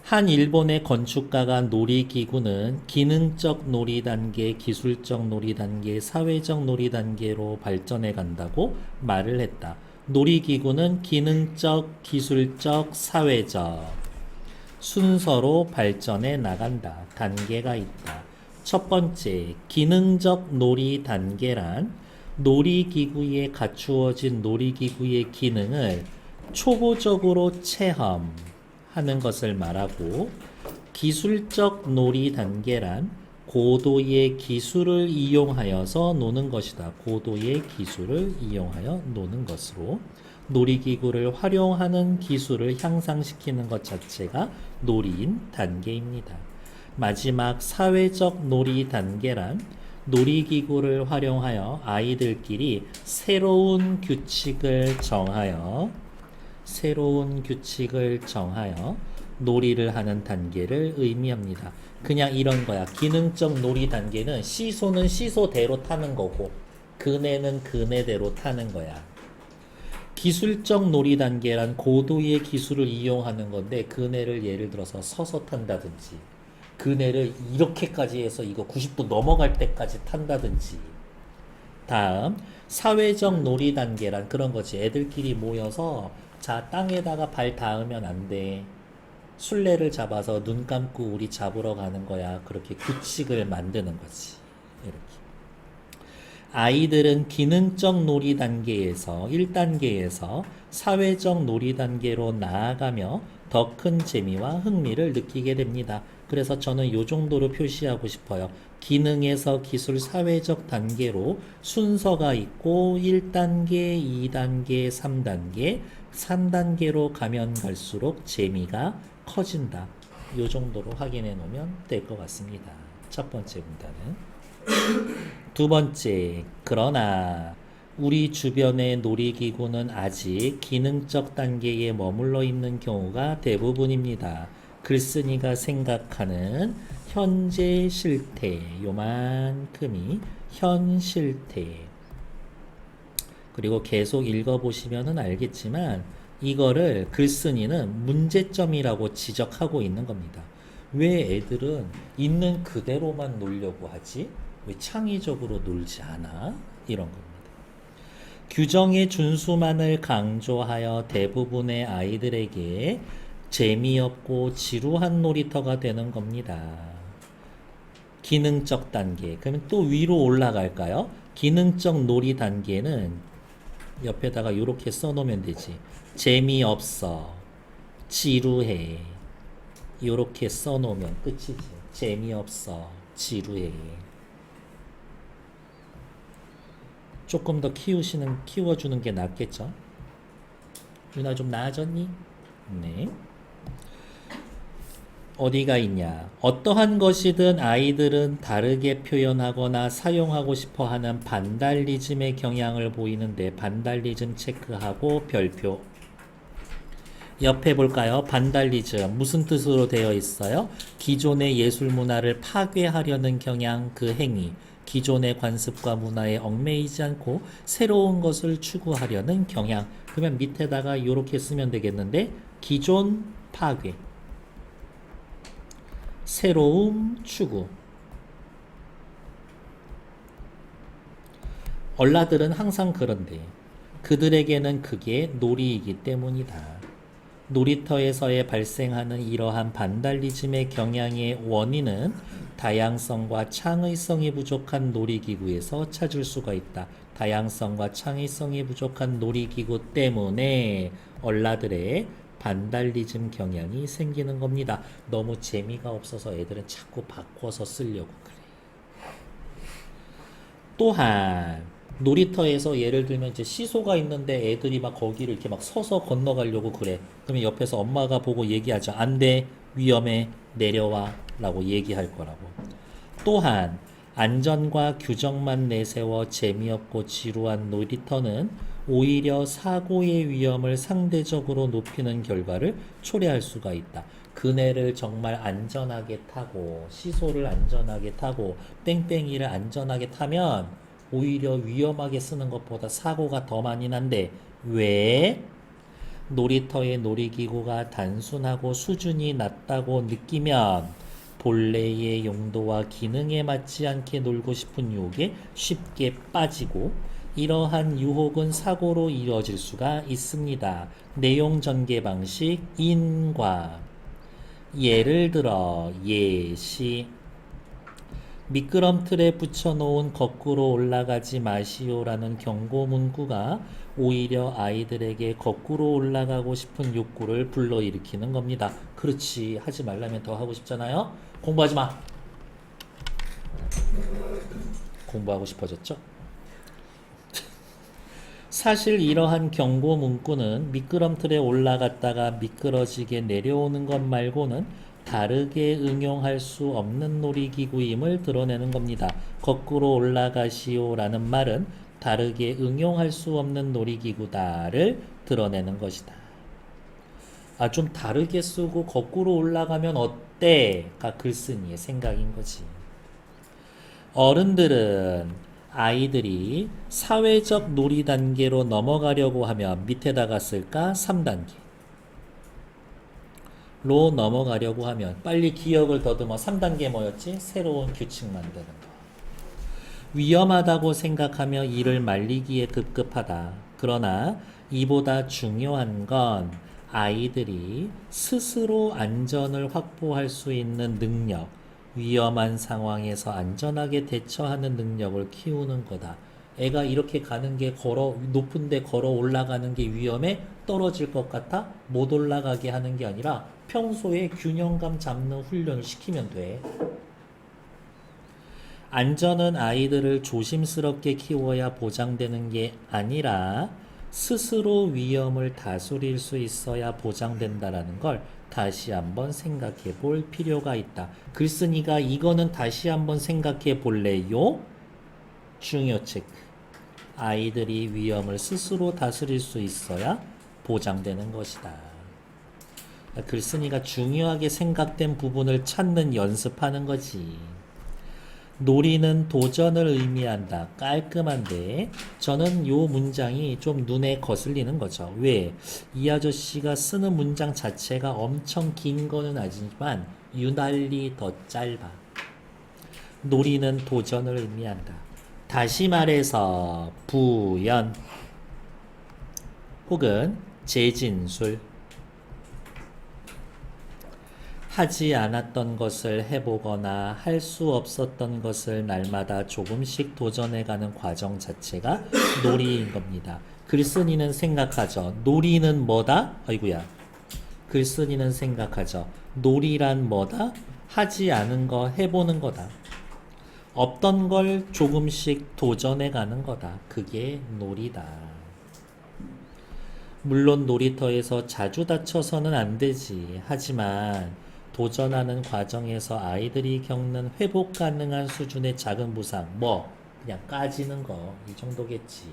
한 일본의 건축가가 놀이기구는 기능적 놀이 단계, 기술적 놀이 단계, 사회적 놀이 단계로 발전해 간다고 말을 했다. 놀이기구는 기능적, 기술적, 사회적 순서로 발전해 나간다. 단계가 있다. 첫 번째, 기능적 놀이 단계란 놀이기구에 갖추어진 놀이기구의 기능을 초보적으로 체험하는 것을 말하고, 기술적 놀이 단계란 고도의 기술을 이용하여서 노는 것이다. 고도의 기술을 이용하여 노는 것으로 놀이기구를 활용하는 기술을 향상시키는 것 자체가 놀이인 단계입니다. 마지막 사회적 놀이 단계란 놀이기구를 활용하여 아이들끼리 새로운 규칙을 정하여 놀이를 하는 단계를 의미합니다. 그냥 이런 거야. 기능적 놀이 단계는 시소는 시소대로 타는 거고 그네는 그네대로 타는 거야. 기술적 놀이 단계란 고도의 기술을 이용하는 건데 그네를 예를 들어서 서서 탄다든지 그네를 이렇게까지 해서 이거 90도 넘어갈 때까지 탄다든지. 다음 사회적 놀이 단계란 그런 거지. 애들끼리 모여서 자 땅에다가 발 닿으면 안 돼. 술래를 잡아서 눈 감고 우리 잡으러 가는 거야. 그렇게 규칙을 만드는 거지. 이렇게. 아이들은 기능적 놀이 단계에서 1단계에서 사회적 놀이 단계로 나아가며 더 큰 재미와 흥미를 느끼게 됩니다. 그래서 저는 이 정도로 표시하고 싶어요. 기능에서 기술 사회적 단계로 순서가 있고 1단계, 2단계, 3단계, 3단계로 가면 갈수록 재미가 커진다. 이 정도로 확인해 놓으면 될 것 같습니다. 첫 번째 문단은. 두 번째, 그러나 우리 주변의 놀이기구는 아직 기능적 단계에 머물러 있는 경우가 대부분입니다. 글쓴이가 생각하는 현재 실태, 요만큼이 현 실태. 그리고 계속 읽어보시면 알겠지만 이거를 글쓴이는 문제점이라고 지적하고 있는 겁니다. 왜 애들은 있는 그대로만 놀려고 하지? 왜 창의적으로 놀지 않아? 이런 겁니다. 규정의 준수만을 강조하여 대부분의 아이들에게 재미없고 지루한 놀이터가 되는 겁니다. 기능적 단계. 그러면 또 위로 올라갈까요? 기능적 놀이 단계는 옆에다가 이렇게 써놓으면 되지. 재미없어, 지루해. 이렇게 써놓으면 끝이지. 재미없어, 지루해. 조금 더 키워주는 게 낫겠죠? 유나 좀 나아졌니? 네. 어디가 있냐? 어떠한 것이든 아이들은 다르게 표현하거나 사용하고 싶어 하는 반달리즘의 경향을 보이는데 반달리즘 체크하고 별표. 옆에 볼까요? 반달리즘 무슨 뜻으로 되어 있어요? 기존의 예술 문화를 파괴하려는 경향, 그 행위. 기존의 관습과 문화에 얽매이지 않고 새로운 것을 추구하려는 경향. 그러면 밑에다가 이렇게 쓰면 되겠는데 기존 파괴, 새로움 추구. 얼라들은 항상 그런데 그들에게는 그게 놀이이기 때문이다. 놀이터에서의 발생하는 이러한 반달리즘의 경향의 원인은 다양성과 창의성이 부족한 놀이기구에서 찾을 수가 있다. 다양성과 창의성이 부족한 놀이기구 때문에 얼라들의 반달리즘 경향이 생기는 겁니다. 너무 재미가 없어서 애들은 자꾸 바꿔서 쓰려고 그래. 또한 놀이터에서 예를 들면 이제 시소가 있는데 애들이 막 거기를 이렇게 막 서서 건너가려고 그래. 그러면 옆에서 엄마가 보고 얘기하죠. 안 돼, 위험해, 내려와 라고 얘기할 거라고. 또한 안전과 규정만 내세워 재미없고 지루한 놀이터는 오히려 사고의 위험을 상대적으로 높이는 결과를 초래할 수가 있다. 그네를 정말 안전하게 타고 시소를 안전하게 타고 땡땡이를 안전하게 타면 오히려 위험하게 쓰는 것보다 사고가 더 많이 난대. 왜? 놀이터의 놀이기구가 단순하고 수준이 낮다고 느끼면 본래의 용도와 기능에 맞지 않게 놀고 싶은 유혹에 쉽게 빠지고 이러한 유혹은 사고로 이루어질 수가 있습니다. 내용 전개 방식 인과 예를 들어 예시 미끄럼틀에 붙여놓은 거꾸로 올라가지 마시오라는 경고 문구가 오히려 아이들에게 거꾸로 올라가고 싶은 욕구를 불러일으키는 겁니다. 그렇지. 하지 말라면 더 하고 싶잖아요. 공부하지 마. 공부하고 싶어졌죠? 사실 이러한 경고 문구는 미끄럼틀에 올라갔다가 미끄러지게 내려오는 것 말고는 다르게 응용할 수 없는 놀이기구임을 드러내는 겁니다. 거꾸로 올라가시오라는 말은 다르게 응용할 수 없는 놀이기구다를 드러내는 것이다. 아, 좀 다르게 쓰고 거꾸로 올라가면 어때? 가 글쓴이의 생각인 거지. 어른들은 아이들이 사회적 놀이 단계로 넘어가려고 하면 밑에다가 쓸까? 3단계. 로 넘어가려고 하면 빨리 기억을 더듬어 3단계 뭐였지? 새로운 규칙 만드는 거. 위험하다고 생각하며 이를 말리기에 급급하다. 그러나 이보다 중요한 건 아이들이 스스로 안전을 확보할 수 있는 능력, 위험한 상황에서 안전하게 대처하는 능력을 키우는 거다. 애가 이렇게 가는 게 높은데 걸어 올라가는 게 위험해? 떨어질 것 같아? 못 올라가게 하는 게 아니라 평소에 균형감 잡는 훈련을 시키면 돼. 안전은 아이들을 조심스럽게 키워야 보장되는 게 아니라 스스로 위험을 다스릴 수 있어야 보장된다라는 걸 다시 한번 생각해 볼 필요가 있다. 글쓴이가 이거는 다시 한번 생각해 볼래요? 중요 체크. 아이들이 위험을 스스로 다스릴 수 있어야 보장되는 것이다. 글쓴이가 중요하게 생각된 부분을 찾는 연습하는 거지. 놀이는 도전을 의미한다. 깔끔한데 저는 요 문장이 좀 눈에 거슬리는 거죠. 왜? 이 아저씨가 쓰는 문장 자체가 엄청 긴 거는 아니지만 유달리 더 짧아. 놀이는 도전을 의미한다. 다시 말해서 부연 혹은 재진술 하지 않았던 것을 해보거나 할 수 없었던 것을 날마다 조금씩 도전해가는 과정 자체가 놀이인 겁니다. 글쓴이는 생각하죠. 놀이는 뭐다? 아이고야. 글쓴이는 생각하죠. 놀이란 뭐다? 하지 않은 거 해보는 거다. 없던 걸 조금씩 도전해가는 거다. 그게 놀이다. 물론 놀이터에서 자주 다쳐서는 안 되지. 하지만 도전하는 과정에서 아이들이 겪는 회복 가능한 수준의 작은 부상, 그냥 까지는 거, 이 정도겠지.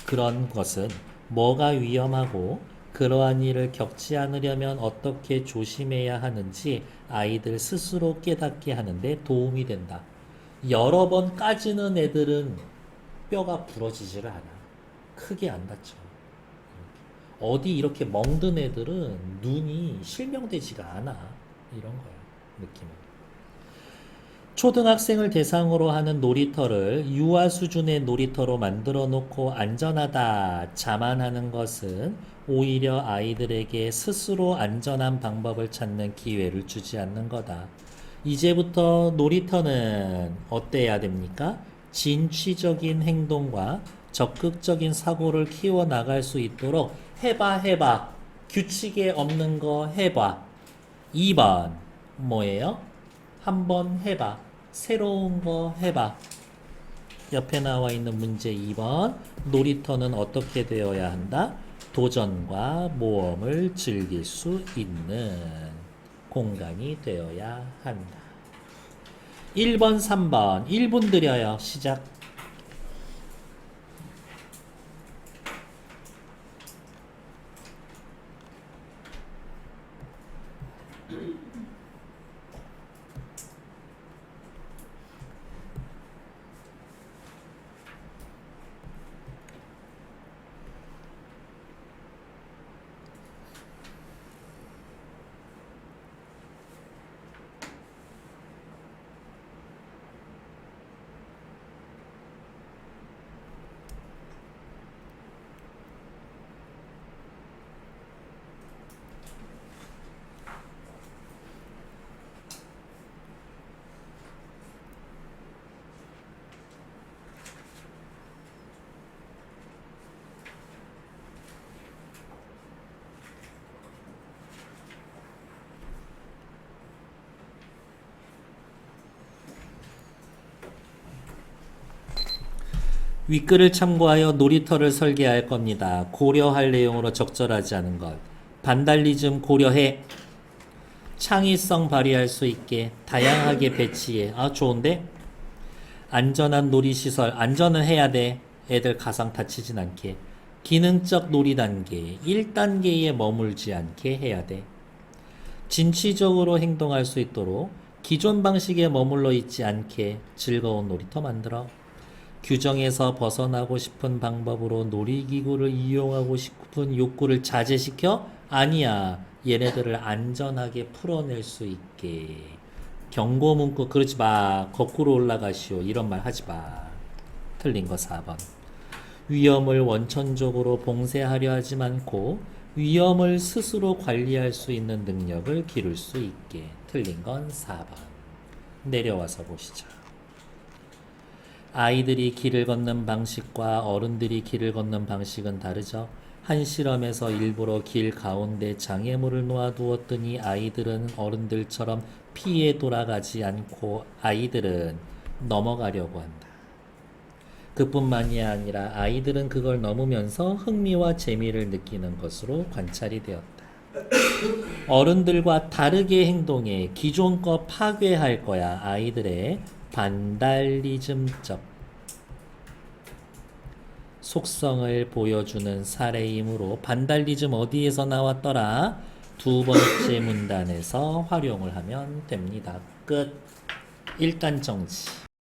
그런 것은 뭐가 위험하고 그러한 일을 겪지 않으려면 어떻게 조심해야 하는지 아이들 스스로 깨닫게 하는데 도움이 된다. 여러 번 까지는 애들은 뼈가 부러지지를 않아. 크게 안 다쳐. 어디 이렇게 멍든 애들은 눈이 실명되지가 않아. 이런 거야, 느낌은. 초등학생을 대상으로 하는 놀이터를 유아 수준의 놀이터로 만들어 놓고 안전하다 자만하는 것은 오히려 아이들에게 스스로 안전한 방법을 찾는 기회를 주지 않는 거다. 이제부터 놀이터는 어때야 됩니까? 진취적인 행동과 적극적인 사고를 키워나갈 수 있도록 해봐. 규칙에 없는 거 해봐. 2번 뭐예요? 한번 해봐. 새로운 거 해봐. 옆에 나와 있는 문제 2번. 놀이터는 어떻게 되어야 한다? 도전과 모험을 즐길 수 있는 공간이 되어야 한다. 1번, 3번 1분 드려요. 시작. 윗글을 참고하여 놀이터를 설계할 겁니다. 고려할 내용으로 적절하지 않은 것. 반달리즘 고려해. 창의성 발휘할 수 있게 다양하게 배치해. 아, 좋은데? 안전한 놀이시설. 안전은 해야 돼. 애들 가상 다치진 않게. 기능적 놀이 단계. 1단계에 머물지 않게 해야 돼. 진취적으로 행동할 수 있도록 기존 방식에 머물러 있지 않게 즐거운 놀이터 만들어. 규정에서 벗어나고 싶은 방법으로 놀이기구를 이용하고 싶은 욕구를 자제시켜? 아니야. 얘네들을 안전하게 풀어낼 수 있게. 경고 문구 그러지 마. 거꾸로 올라가시오. 이런 말 하지 마. 틀린 거 4번. 위험을 원천적으로 봉쇄하려 하지 않고 위험을 스스로 관리할 수 있는 능력을 기를 수 있게. 틀린 건 4번. 내려와서 보시죠. 아이들이 길을 걷는 방식과 어른들이 길을 걷는 방식은 다르죠. 한 실험에서 일부러 길 가운데 장애물을 놓아두었더니 아이들은 어른들처럼 피해 돌아가지 않고 아이들은 넘어가려고 한다. 그뿐만이 아니라 아이들은 그걸 넘으면서 흥미와 재미를 느끼는 것으로 관찰이 되었다. 어른들과 다르게 행동해 기존 거 파괴할 거야. 아이들의 반달리즘적 속성을 보여주는 사례이므로 반달리즘 어디에서 나왔더라? 두 번째 문단에서 활용을 하면 됩니다. 끝. 1단 정지.